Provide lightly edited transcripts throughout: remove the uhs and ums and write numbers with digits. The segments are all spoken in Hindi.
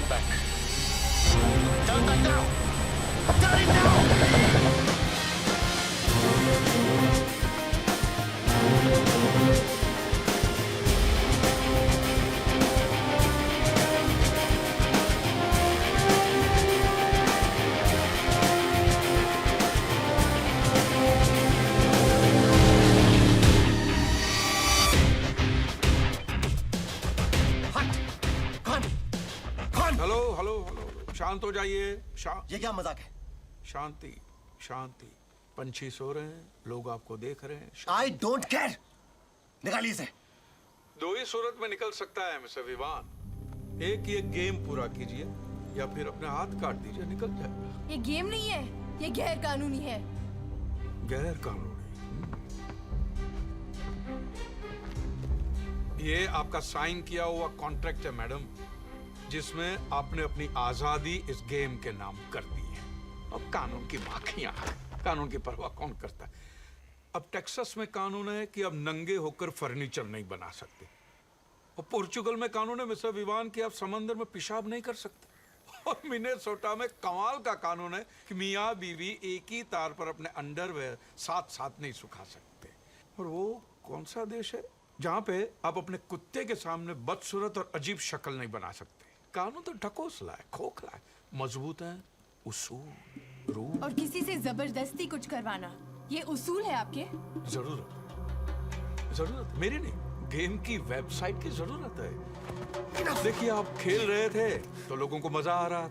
back. Turn back now. Turn it now. शांत हो जाइए। ये क्या मजाक है? शांति शांति। पंछी सो रहे हैं, लोग आपको देख रहे हैं। I don't care. निकालिए इसे। दो ही सूरत में निकल सकता है मिस्टर विवान। एक ये गेम पूरा कीजिए या फिर अपने हाथ काट दीजिए, निकल जाएगा। ये गेम नहीं है, ये गैर कानूनी है। गैर कानूनी? ये आपका साइन किया हुआ कॉन्ट्रैक्ट है मैडम, जिसमें आपने अपनी आजादी इस गेम के नाम कर दी है। अब कानून की बाकियां, कानून की परवाह कौन करता है। अब टेक्सास में कानून है कि अब नंगे होकर फर्नीचर नहीं बना सकते, और पोर्चुगल में कानून है मिस्टर विवान कि आप समंदर में पेशाब नहीं कर सकते, और मिनेसोटा में कमाल का कानून है कि मियाँ बीवी एक ही तार पर अपने अंडरवेयर साथ साथ नहीं सुखा सकते। और वो कौन सा देश है जहाँ पे आप अपने कुत्ते के सामने बदसूरत और अजीब शक्ल नहीं बना सकते। कानून तो ढकोसला है, खोखला है, मजबूत है, उसूल रूल। और किसी से जबरदस्ती कुछ करवाना, ये उसूल है आपके? जरूरत मेरी नहीं, गेम की वेबसाइट की जरूरत है। देखिए, आप खेल रहे थे तो लोगों को मजा आ रहा था,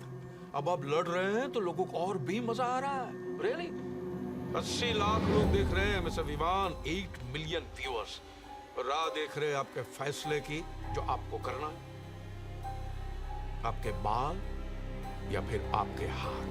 अब आप लड़ रहे हैं तो लोगों को और भी मजा आ रहा है। रियली 80 लाख लोग देख रहे हैं मिस्टर विवान, 8 मिलियन व्यूअर्स राह देख रहे हैं आपके फैसले की, जो आपको करना है। आपके बाल या फिर आपके हाथ।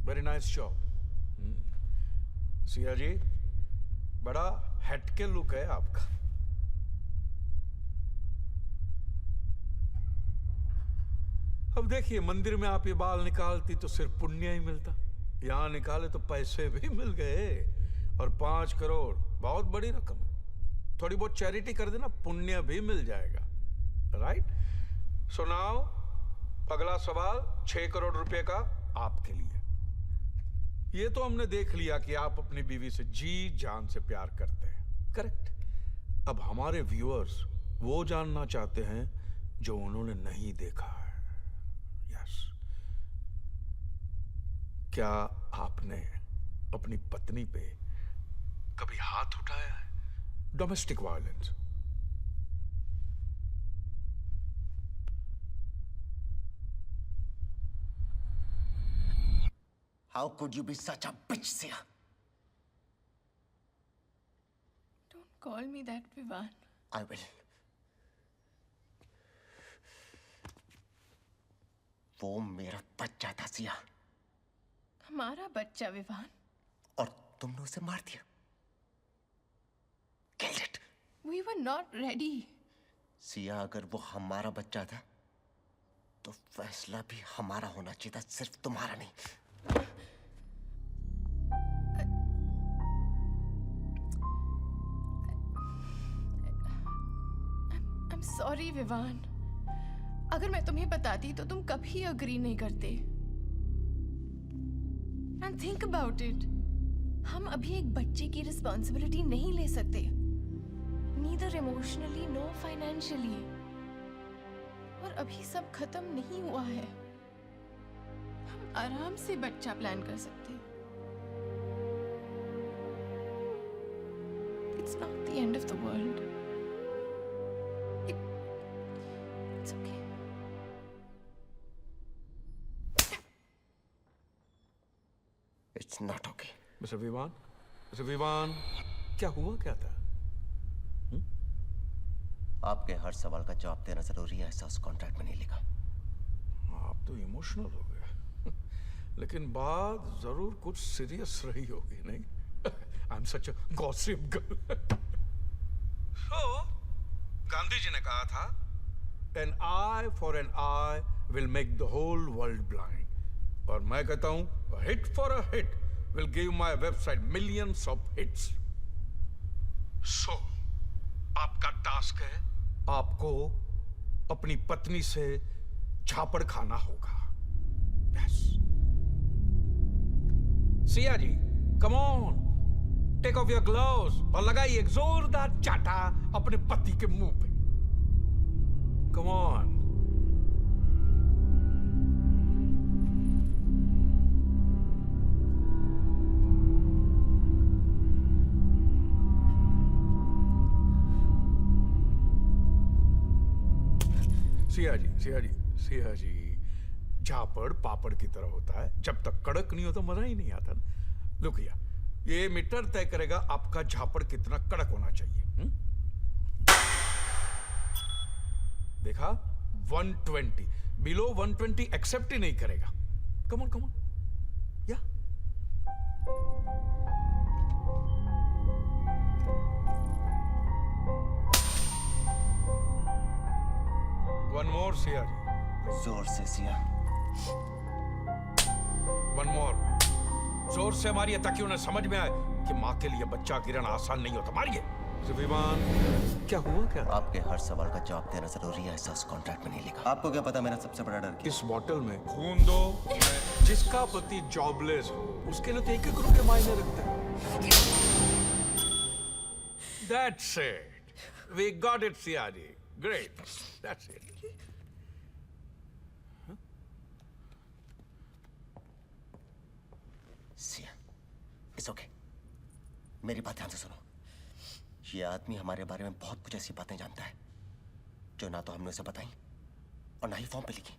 Very nice shot Siya ji, बड़ा हटके लुक है आपका। अब देखिए, मंदिर में आप ये बाल निकालती तो सिर्फ पुण्य ही मिलता, यहां निकाले तो पैसे भी मिल गए, और 5 करोड़ बहुत बड़ी रकम है। थोड़ी बहुत चैरिटी कर देना, पुण्य भी मिल जाएगा। राइट? सो नाउ अगला सवाल 6 करोड़ रुपए का आपके लिए। ये तो हमने देख लिया कि आप अपनी बीवी से जी जान से प्यार करते हैं, करेक्ट? अब हमारे व्यूअर्स वो जानना चाहते हैं जो उन्होंने नहीं देखा है। यस, क्या आपने अपनी पत्नी पे कभी हाथ उठाया है? Domestic violence. How could you be such a bitch, Sia? Don't call me that, Vivan. I will. वो मेरा बच्चा था, सिया, हमारा बच्चा विवान। और तुमने उसे मार दिया। Killed it. We were not ready. Siya, अगर वो हमारा बच्चा था तो फैसला भी हमारा होना चाहिए था, सिर्फ तुम्हारा नहीं। I'm sorry, Vivaan. अगर मैं तुम्हें बताती तो तुम कभी अग्री नहीं करते। And think about it. हम अभी एक बच्चे की रिस्पॉन्सिबिलिटी नहीं ले सकते, neither emotionally nor financially। और अभी सब खत्म नहीं हुआ है। हम आराम से बच्चा प्लान कर सकते। It's not the end of the world. It's okay. It's not okay. Mister Vivaan, क्या हुआ क्या था? आपके हर सवाल का जवाब देना जरूरी है, ऐसा उस कॉन्ट्रैक्ट में नहीं लिखा। आप तो इमोशनल हो गए, लेकिन बात जरूर कुछ सीरियस रही होगी, नहीं? I am such a gossip girl. So Gandhi ji ने कहा था, an eye for an eye will make the whole world blind. और मैं कहता हूं, hit for a hit will give my website millions of hits. So आपका टास्क है, आपको अपनी पत्नी से झापड़ खाना होगा। Yes Siya ji, come on, take off your gloves और लगाइए एक जोरदार चाटा अपने पति के मुंह पे। Come on. सिया जी, झापड़ पापड़ की तरह होता है, जब तक कड़क नहीं होता मजा ही नहीं आता ना। लुक भैया, ये मीटर तय करेगा आपका झापड़ कितना कड़क होना चाहिए। देखा, 120, बिलो 120 एक्सेप्ट ही नहीं करेगा। कम ऑन या वन मोर सिया जी, जोर से, सिया। वन मोर, जोर से मारिए ताकि उन्हें समझ में आए कि माँ के लिए बच्चा गिरना आसान नहीं होता। मारिए। विमान, क्या हुआ क्या? आपके हर सवाल का जवाब देना जरूरी है, ऐसा उस कॉन्ट्रैक्ट में नहीं लिखा। आपको क्या पता मेरा सबसे बड़ा डर क्या? इस बॉटल में खून दो। जिसका पति जॉबलेस हो उसके लिए तो 1-1 रुपये मायने रखता है। That's it. We got it, Siya ji. Great. That's it. Siya, it's okay. मेरी बात ध्यान से सुनो। ये आदमी हमारे बारे में बहुत कुछ ऐसी बातें जानता है जो ना तो हमने उसे बताई और ना ही फॉर्म पे लिखी।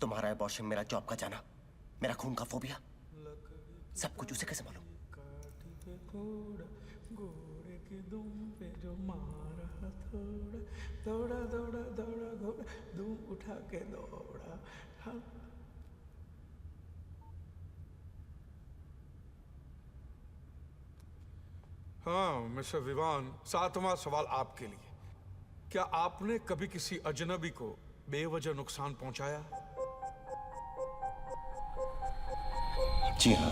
तुम्हारा अबॉर्शन, मेरा जॉब का जाना, मेरा खून का फोबिया, सब कुछ उसे कैसे मालूम? उठा के दौड़ा। हाँ मिस्टर विवान, 7वां सवाल आपके लिए। क्या आपने कभी किसी अजनबी को बेवजह नुकसान पहुंचाया? जी हाँ।